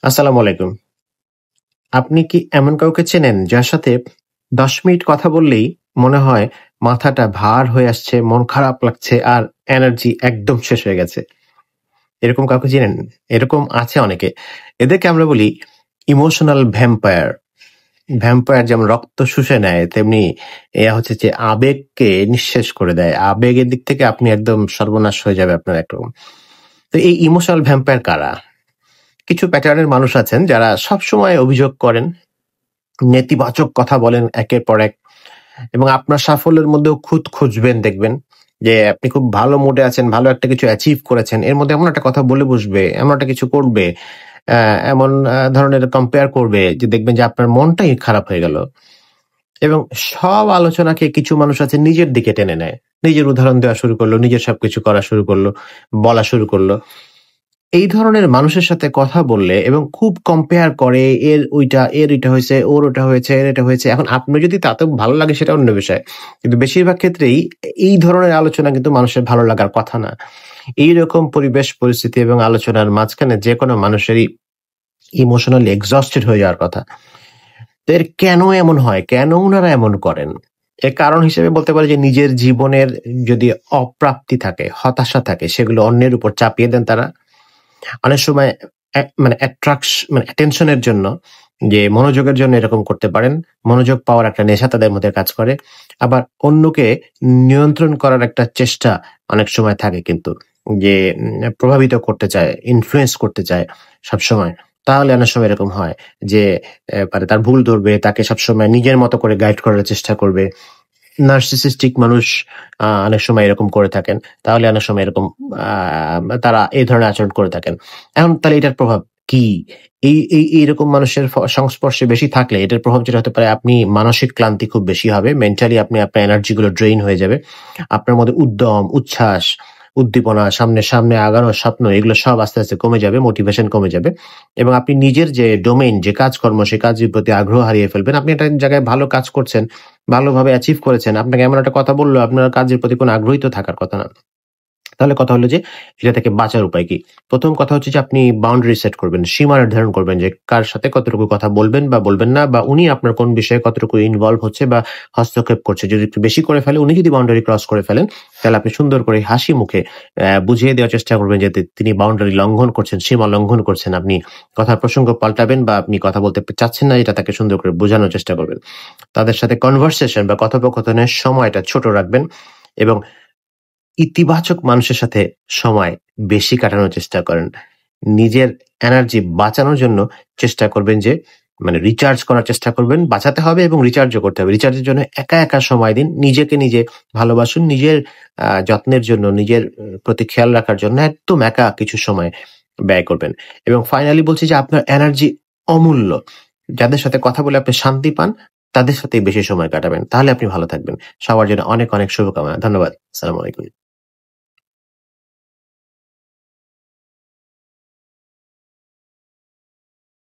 আসসালামু আলাইকুম। আপনি কি এমন কাউকে চেনেন যার সাথে ১০ মিনিট কথা বললেই মনে হয় মাথাটা ভার হয়ে আসছে, মন খারাপ লাগছে আর এনার্জি একদম শেষ হয়ে গেছে? এরকম কাউকে চিনেন? এরকম আছে অনেকে। এদেরকে আমরা বলি ইমোশনাল ভ্যাম্পায়ার। ভ্যাম্পায়ার যেমন রক্ত শুষে নেয়, তেমনি এরা হচ্ছে যে আবেগকে নিঃশেষ করে দেয়। আবেগের দিক থেকে আপনি একদম সর্বনাশ হয়ে যাবে আপনার একরকম। তো এই ইমোশনাল ভ্যাম্পায়ার কারা? কিছু প্যাটার্নের মানুষ আছেন যারা সবসময় অভিযোগ করেন, নেতিবাচক কথা বলেন একের পর এক এবং আপনার সাফল্যের মধ্যেও খুঁত খুঁজবেন দেখবেন যে আপনি খুব ভালো মুডে আছেন, ভালো একটা কিছু অ্যাচিভ করেছেন। এর মধ্যে এমন একটা কথা বলে বসবে, এমন একটা কিছু করবে, এমন ধরনের কম্পেয়ার করবে যে দেখবেন যে আপনার মনটাই খারাপ হয়ে গেল। এবং সব আলোচনাকে কিছু মানুষ আছে নিজের দিকে টেনে নেয়। নিজের উদাহরণ দেওয়া শুরু করলো, নিজের সবকিছু করা শুরু করলো, বলা শুরু করলো। এই ধরনের মানুষের সাথে কথা বললে এবং খুব কম্পেয়ার করে এর এটা হয়েছে, ওর ওটা হয়েছে, এর এটা হয়েছে। এখন আপনার যদি তাতে ভালো লাগে সেটা অন্য বিষয়। কিন্তু বেশিরভাগ ক্ষেত্রেই এই ধরনের আলোচনা কিন্তু মানুষের ভালো লাগার কথা না। এইরকম পরিবেশ পরিস্থিতি এবং আলোচনার মাঝখানে যেকোনো মানুষেরই ইমোশনালি এক্সহস্টেড হয়ে যাওয়ার কথা। তো এর কেন এমন হয়? কেন উনারা এমন করেন? এর কারণ হিসেবে বলতে পারি যে নিজের জীবনের যদি অপ্রাপ্তি থাকে, হতাশা থাকে সেগুলো অন্যের উপর চাপিয়ে দেন তারা। অনেক সময় মানে মানে অ্যাটেনশন এর জন্য যে মনোযোগের জন্য এরকম করতে পারেন। মনোযোগ পাওয়ার একটা নেশা তাদের মধ্যে কাজ করে। আবার অন্যকে নিয়ন্ত্রণ করার একটা চেষ্টা অনেক সময় থাকে কিন্তু। যে প্রভাবিত করতে চায়, ইনফ্লুয়েন্স করতে চায় সবসময়। তাহলে অনেক সময় এরকম হয় যে মানে তার ভুল ধরবে, তাকে সবসময় নিজের মতো করে গাইড করার চেষ্টা করবে। নার্সিসিস্টিক মানুষ অনেক সময় এরকম করে থাকেন। তাহলে অনেক সময় এরকম আ তারা এই ধরনের আচরণ করে থাকেন। এখন তাহলে এটার প্রভাব কি? এইরকম মানুষের সংস্পর্শে বেশি থাকলে এটার প্রভাব যেটা হতে পারে আপনি মানসিক ক্লান্তি খুব বেশি হবে। মেন্টালি আপনার এনার্জি গুলো ড্রেইন হয়ে যাবে। আপনার মধ্যে উদ্যম, উচ্ছ্বাস, উদ্দীপনা, সামনে আগানোর স্বপ্ন এগুলো সব আস্তে, আস্তে কমে যাবে, মোটিভেশন কমে যাবে। এবং আপনি নিজের যে ডোমেইন, যে কাজকর্ম সে কাজের প্রতি আগ্রহ হারিয়ে ফেলবেন। আপনি একটা জায়গায় ভালো কাজ করছেন, ভালোভাবে অ্যাচিভ করেছেন। আপনাকে এমন একটা কথা বলল, আপনার কাজের প্রতি কোনো আগ্রহই তো থাকার কথা না। তাহলে কথা হলো যে এটা থেকে বাঁচার উপায় কি? ১ম কথা হচ্ছে যে আপনি বাউন্ডারি সেট করবেন। সীমা নির্ধারণ করবেন যে কার সাথে কতটুকু কথা বলবেন বা বলবেন না, বা উনি আপনার কোন বিষয়ে কতটুকু ইনভলভ হচ্ছে বা হস্তক্ষেপ করছে। যদি একটু বেশি করে ফেলে, উনি যদি বাউন্ডারি ক্রস করে ফেলেন, তাহলে আপনি সুন্দর করে হাসি মুখে বুঝিয়ে দেওয়ার চেষ্টা করবেন যে তিনি বাউন্ডারি লঙ্ঘন করছেন, সীমা লঙ্ঘন করছেন। আপনি কথার প্রসঙ্গ পাল্টাবেন বা আপনি কথা বলতে চাচ্ছেন না, এটা তাকে সুন্দর করে বোঝানোর চেষ্টা করবেন। তাদের সাথে কনভারসেশন বা কথোপকথনের সময়টা ছোট রাখবেন এবং ইতিবাচক মানুষের সাথে সময় বেশি কাটানোর চেষ্টা করেন। নিজের এনার্জি বাঁচানোর জন্য চেষ্টা করবেন যে মানে রিচার্জ করার চেষ্টা করবেন। বাঁচাতে হবে এবং রিচার্জও করতে হবে। রিচার্জের জন্য একা সময় দিন। নিজেকে নিজে ভালোবাসুন। নিজের যত্নের জন্য, নিজের প্রতি খেয়াল রাখার জন্য একদম একা কিছু সময় ব্যয় করবেন। এবং ফাইনালি বলছি যে আপনার এনার্জি অমূল্য। যাদের সাথে কথা বলে আপনি শান্তি পান, তাদের সাথেই বেশি সময় কাটাবেন। তাহলে আপনি ভালো থাকবেন। সবার জন্য অনেক শুভকামনা। ধন্যবাদ। আসসালামু আলাইকুম।